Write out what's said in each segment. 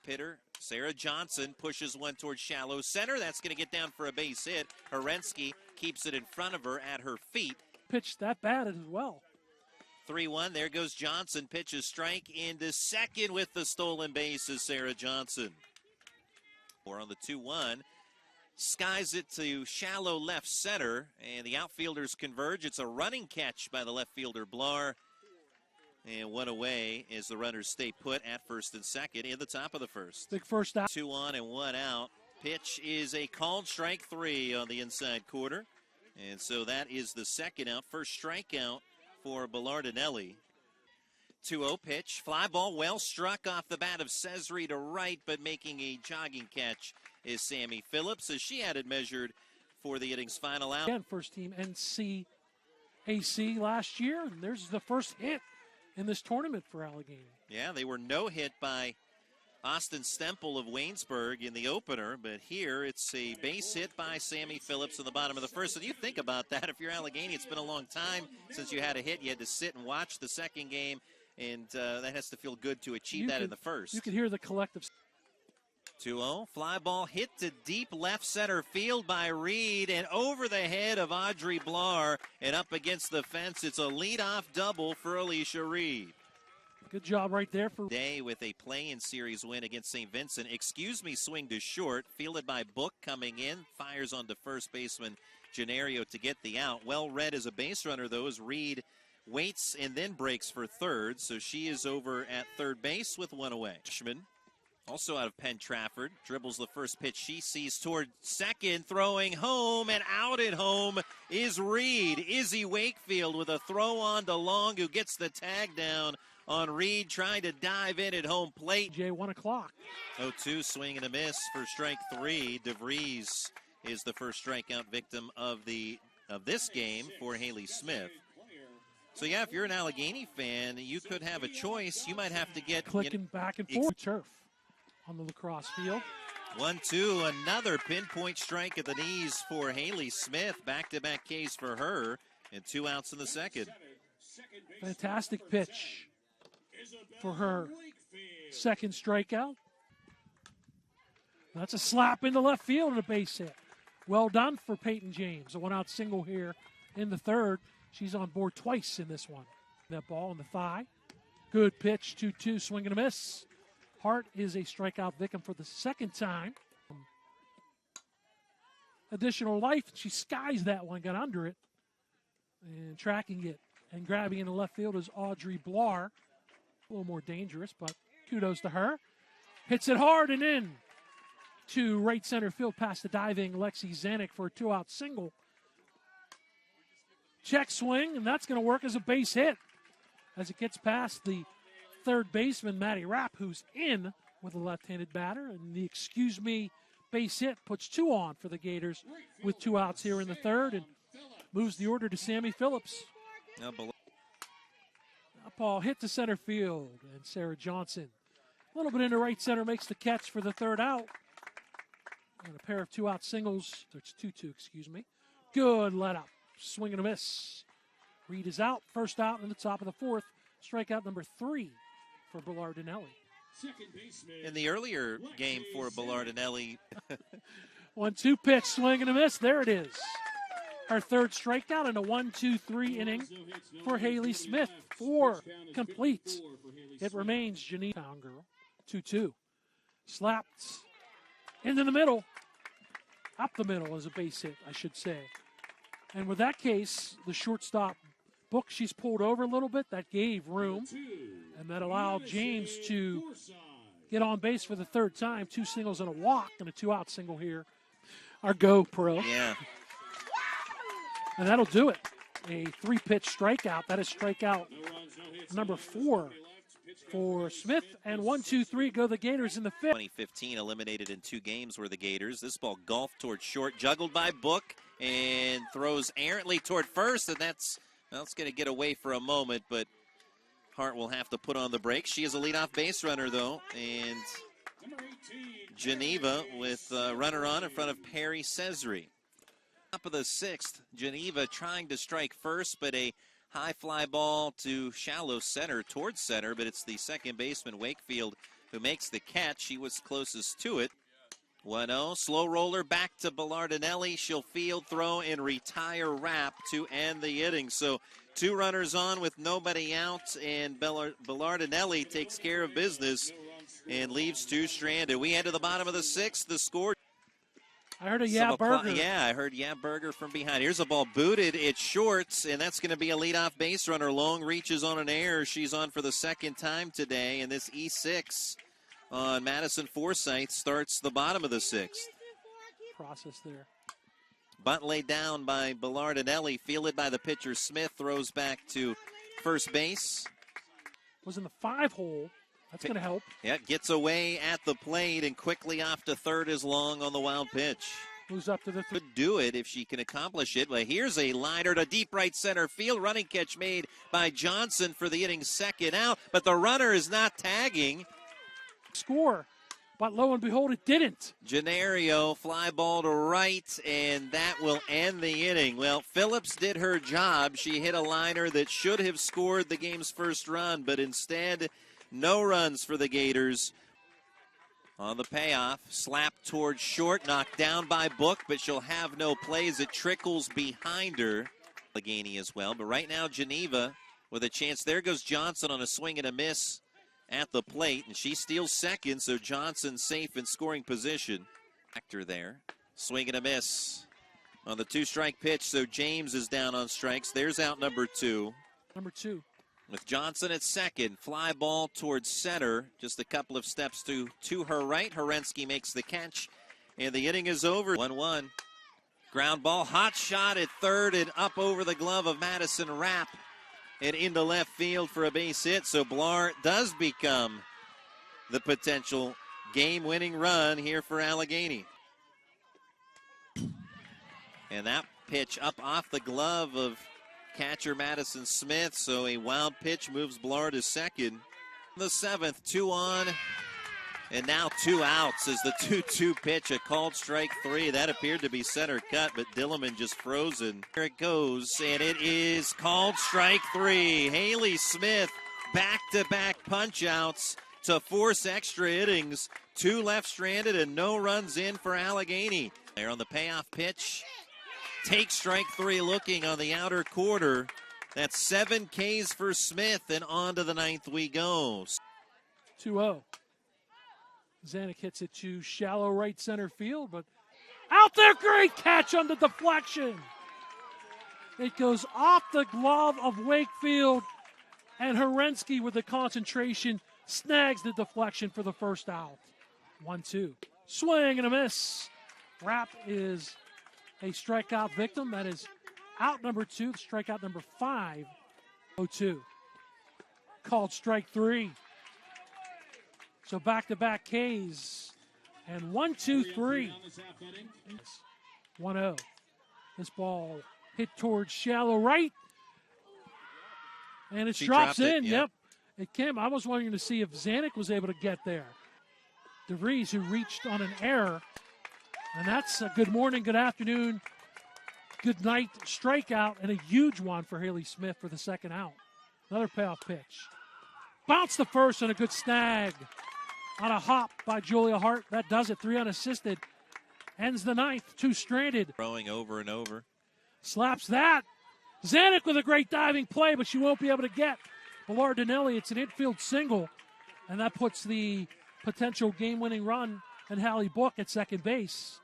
hitter, Sarah Johnson, pushes one towards shallow center. That's going to get down for a base hit. Herensky keeps it in front of her at her feet. Pitched that bad as well. 3-1. There goes Johnson. Pitches strike into second with the stolen base is Sarah Johnson. Or on the 2-1. Skies it to shallow left center, and the outfielders converge. It's a running catch by the left fielder, Blar. And one away as the runners stay put at first and second in the top of the first. Big first out. 2 on and 1 out. Pitch is a called strike 3 on the inside quarter. And so that is the second out. First strikeout for Bellardinelli. 2-0 pitch. Fly ball well struck off the bat of Cesare to right, but making a jogging catch is Sammy Phillips as she had it measured for the inning's final out. Again, first team NCAC last year, and there's the first hit in this tournament for Allegheny. Yeah, they were no hit by Austin Stempel of Waynesburg in the opener, but here it's a base hit by Sammy Phillips in the bottom of the first. And you think about that, if you're Allegheny, it's been a long time since you had a hit. You had to sit and watch the second game, and that has to feel good to achieve that in the first. You could hear the collective. 2-0, fly ball hit to deep left center field by Reed and over the head of Audrey Blar and up against the fence. It's a leadoff double for Alicia Reed. Good job right there for Day with a play-in series win against St. Vincent. Excuse me, swing to short, fielded by Book coming in, fires onto first baseman Gennario to get the out. Well read as a base runner though as Reed waits and then breaks for third, so she is over at third base with one away. Also out of Penn Trafford, dribbles the first pitch she sees toward second, throwing home, and out at home is Reed. Izzy Wakefield with a throw on to Long, who gets the tag down on Reed, trying to dive in at home plate. Jay, 1 o'clock. 0-2, swing and a miss for strike 3. DeVries is the first strikeout victim of this game for Haley Smith. So yeah, if you're an Allegheny fan, you could have a choice. You might have to get clicking back and forth turf on the lacrosse field. 1-2, another pinpoint strike at the knees for Haley Smith. Back-to-back Ks for her, and 2 outs in the second. Fantastic pitch for her second strikeout. That's a slap into left field and a base hit. Well done for Peyton James. A 1-out single here in the third. She's on board twice in this one. That ball in the thigh. Good pitch, 2-2, swing and a miss. Hart is a strikeout victim for the second time. Additional life. She skies that one, got under it. And tracking it and grabbing in the left field is Audrey Blar. A little more dangerous, but kudos to her. Hits it hard and in to right center field past the diving Lexi Zanuck for a 2-out single. Check swing, and that's going to work as a base hit as it gets past the third baseman, Maddie Rapp, who's in with a left-handed batter. And the excuse me base hit puts 2 on for the Gators with 2 outs here in the third and moves the order to Sammy Phillips. Ball hit to center field, and Sarah Johnson a little bit into right center makes the catch for the third out. And a pair of 2-out singles. It's 2-2, excuse me. Good let up. Swing and a miss. Reed is out. First out in the top of the fourth. Strikeout number 3 for Bellardinelli. In the earlier game for Bellardinelli. 1-2 pitch, swing and a miss. There it is. Her third strikeout in a 1-2-3 inning for Haley Smith. 4 complete. It remains Geneva. Pound girl. 2-2. Slapped into the middle. Up the middle as a base hit, I should say. And with that case, the shortstop Book, she's pulled over a little bit. That gave room. And that allowed James to get on base for the third time. 2 singles and a walk and a 2-out single here. Our GoPro. Yeah. And that'll do it. A 3-pitch strikeout. That is strikeout number 4 for Smith. And 1-2-3 go the Gators in the fifth. 2015 eliminated in 2 games were the Gators. This ball golfed toward short, juggled by Book, and throws errantly toward first. And that's going to get away for a moment, but Hart will have to put on the brakes. She is a leadoff base runner, though. And Geneva with a runner on in front of Perry Cesare. Top of the 6th, Geneva trying to strike first, but a high fly ball to shallow center towards center, but it's the second baseman Wakefield who makes the catch. He was closest to it. 1-0, slow roller back to Bellardinelli. She'll field, throw, and retire wrap to end the inning. So 2 runners on with nobody out, and Bellardinelli takes care of business and leaves 2 stranded. We head to the bottom of the 6th. The score. I heard a Burger. Yeah, I heard Burger from behind. Here's a ball booted. It's shorts, and that's going to be a leadoff base runner. Long reaches on an error. She's on for the 2nd time today, and this E6 on Madison Forsyth starts the bottom of the 6th. Process there. Bunt laid down by Bellardinelli, fielded by the pitcher Smith, throws back to first base. Was in the 5 hole. That's going to help. Yeah, gets away at the plate and quickly off to third is Long on the wild pitch. Moves up to the Could do it if she can accomplish it. But here's a liner to deep right center field. Running catch made by Johnson for the inning's 2nd out. But the runner is not tagging. Score. But lo and behold, it didn't. Genario, fly ball to right, and that will end the inning. Well, Phillips did her job. She hit a liner that should have scored the game's first run, but instead, no runs for the Gators. On the payoff, slapped towards short, knocked down by Book, but she'll have no play as it trickles behind her. Allegheny as well, but right now Geneva with a chance. There goes Johnson on a swing and a miss at the plate, and she steals second, so Johnson safe in scoring position. Actor there, swing and a miss on the 2-strike pitch, so James is down on strikes. There's out number 2. Number 2. With Johnson at second, fly ball towards center, just a couple of steps to her right. Herensky makes the catch, and the inning is over. 1-1. Ground ball, hot shot at third and up over the glove of Madison Rapp and into left field for a base hit. So Blar does become the potential game-winning run here for Allegheny. And that pitch up off the glove of catcher Madison Smith, so a wild pitch moves Blar to second. The 7th, 2 on, and now 2 outs as the 2-2 pitch, a called strike 3. That appeared to be center cut, but Dillerman just frozen. Here it goes, and it is called strike 3. Haley Smith, back-to-back punch-outs to force extra innings. 2 left stranded and no runs in for Allegheny. There on the payoff pitch. Take strike 3 looking on the outer quarter. That's 7 Ks for Smith, and on to the 9th we go. 2-0. Zanuck hits it to shallow right center field, but out there, great catch on the deflection. It goes off the glove of Wakefield, and Herensky with the concentration snags the deflection for the first out. 1-2. Swing and a miss. Rapp is a strikeout victim. That is out number 2, strikeout number 5. 0-2. Called strike 3. So back-to-back Ks. And 1-2-3. 1-0. This ball hit towards shallow right. And it drops in. Yep. It came. I was wondering to see if Zanuck was able to get there. DeVries, who reached on an error. And that's a good morning, good afternoon, good night strikeout, and a huge one for Haley Smith for the 2nd out. Another payoff pitch. Bounce to first and a good snag on a hop by Julia Hart. That does it. 3 unassisted. Ends the 9th. 2 stranded. Throwing over and over. Slaps that. Zanuck with a great diving play, but she won't be able to get Bellardinelli. It's an infield single, and that puts the potential game-winning run and Hallie Book at second base.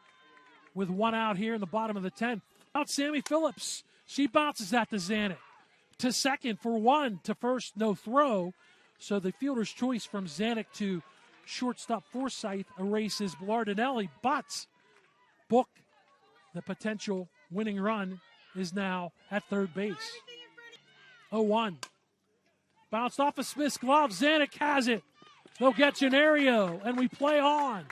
With 1 out here in the bottom of the 10th. Out Sammy Phillips. She bounces that to Zanuck. To second for 1. To first, no throw. So the fielder's choice from Zanuck to shortstop Forsyth erases Bellardinelli. But Book, the potential winning run, is now at third base. 0-1. Bounced off of Smith's glove. Zanuck has it. They'll get Genario, and we play on.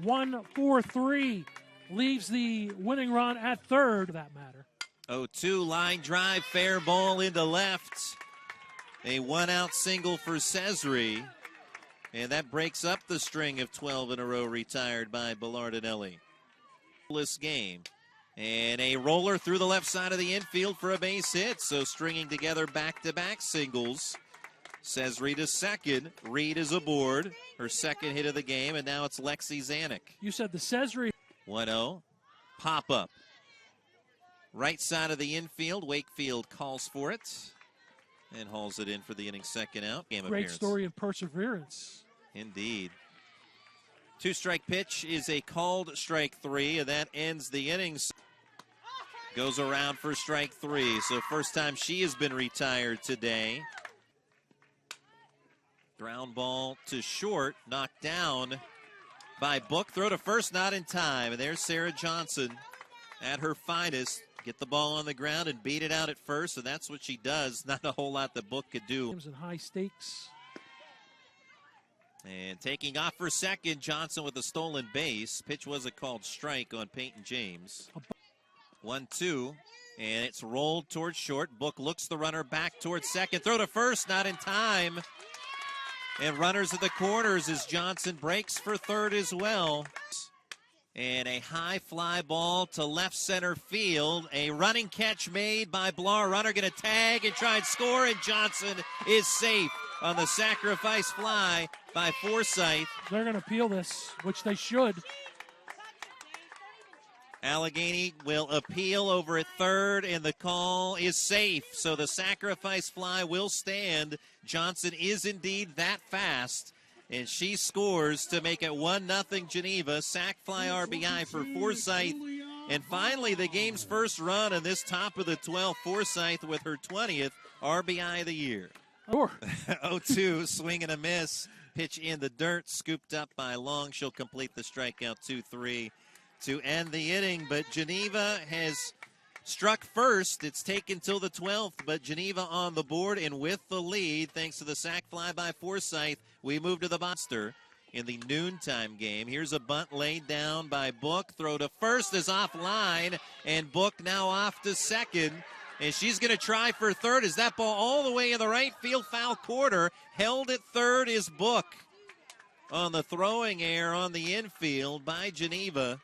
1-4-3 leaves the winning run at third, for that matter. 0-2 line drive, fair ball into left. A 1-out single for Cesare. And that breaks up the string of 12 in a row retired by Bellardinelli. This game. And a roller through the left side of the infield for a base hit. So stringing together back-to-back singles. Says Reed is second. Reed is aboard. Her second hit of the game, and now it's Lexi Zanuck. You said the Cesare. 1-0. Pop up. Right side of the infield. Wakefield calls for it and hauls it in for the inning's second out. Game Great appearance. Story of perseverance. Indeed. 2-strike pitch is a called strike 3, and that ends the innings. Goes around for strike 3, so first time she has been retired today. Ground ball to short, knocked down by Book. Throw to first, not in time. And there's Sarah Johnson at her finest. Get the ball on the ground and beat it out at first, and that's what she does. Not a whole lot that Book could do. Games in high stakes. And taking off for second, Johnson with a stolen base. Pitch was a called strike on Peyton James. 1-2, and it's rolled towards short. Book looks the runner back towards second. Throw to first, not in time. And runners at the corners as Johnson breaks for third as well. And a high fly ball to left center field. A running catch made by Blar. Runner going to tag and try and score, and Johnson is safe on the sacrifice fly by Forsythe. They're going to appeal this, which they should. Allegheny will appeal over at third, and the call is safe. So the sacrifice fly will stand. Johnson is indeed that fast, and she scores to make it 1-0 Geneva. Sac fly RBI for Forsythe. And finally, the game's first run in this top of the 12th, Forsythe with her 20th RBI of the year. Sure. 0-2, swing and a miss. Pitch in the dirt, scooped up by Long. She'll complete the strikeout 2-3 to end the inning. But Geneva has struck first. It's taken till the 12th, but Geneva on the board and with the lead thanks to the sac fly by Forsythe. We move to the monster in the noontime game. Here's a bunt laid down by Book. Throw to first is offline, and Book now off to second. And she's going to try for third. Is that ball all the way in the right field foul corner? Held at third is Book on the throwing error on the infield by Geneva.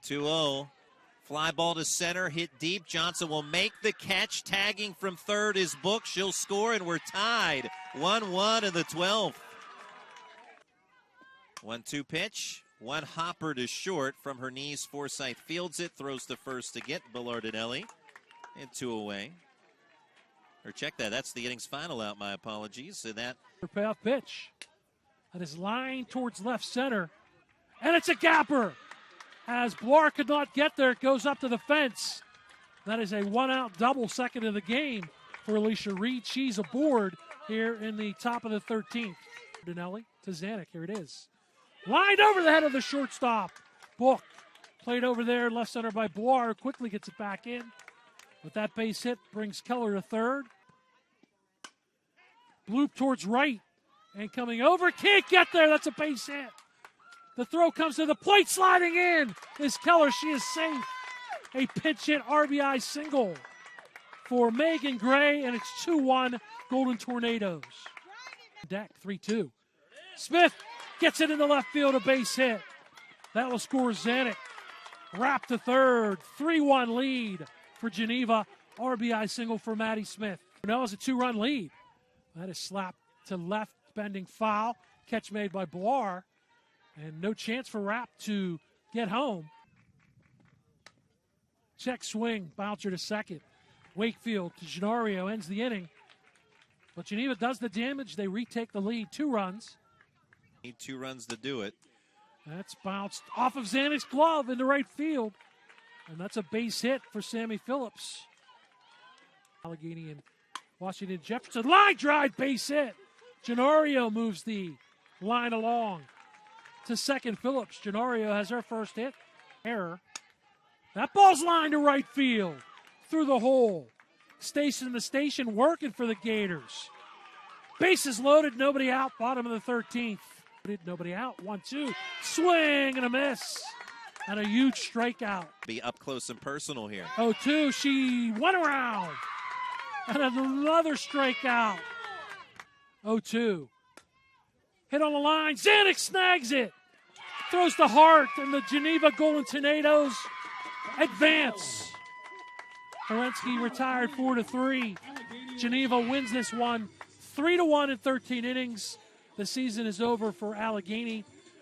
2-0. Fly ball to center, hit deep. Johnson will make the catch. Tagging from third is Book. She'll score, and we're tied. 1-1 in the 12th. 1-2 pitch. One hopper to short from her knees. Forsythe fields it, throws to first to get Bellardinelli. And 2 away. Or check that. That's the inning's final out. My apologies. So that payoff pitch. That is lined towards left center. And it's a gapper. As Blar could not get there, it goes up to the fence. That is a one-out double, second of the game for Alicia Reed. She's aboard here in the top of the 13th. Denelli to Zanuck. Here it is. Lined over the head of the shortstop. Book played over there, left center by Blar. Quickly gets it back in. But that base hit brings Keller to third. Bloop towards right. And coming over. Can't get there. That's a base hit. The throw comes to the plate. Sliding in is Keller. She is safe. A pinch hit RBI single for Megan Gray. And it's 2-1 Golden Tornadoes. Deck 3-2. Smith gets it in the left field. A base hit. That will score Zanuck. Wrap to third. 3-1 lead for Geneva. RBI single for Maddie Smith. Now it's a 2-run lead. That is slapped to left, bending foul. Catch made by Blar. And no chance for Rapp to get home. Check swing, bouncer to second. Wakefield to Genario ends the inning. But Geneva does the damage. They retake the lead. 2 runs. Need 2 runs to do it. That's bounced off of Zanuck's glove into right field. And that's a base hit for Sammy Phillips. Allegheny and Washington Jefferson. Line drive, base hit. Genario moves the line along to second. Phillips. Genario has her first hit. Error. That ball's lined to right field. Through the hole. Station to station working for the Gators. Bases loaded, nobody out. Bottom of the 13th. Nobody out. 1-2. Swing and a miss. And a huge strikeout. Be up close and personal here. 0-2. She went around. And another strikeout. 0-2. Hit on the line. Zanuck snags it. Throws to Hart, and the Geneva Golden Tornadoes advance. Kerensky retired 4-3. Geneva wins this one 3-1 in 13 innings. The season is over for Allegheny.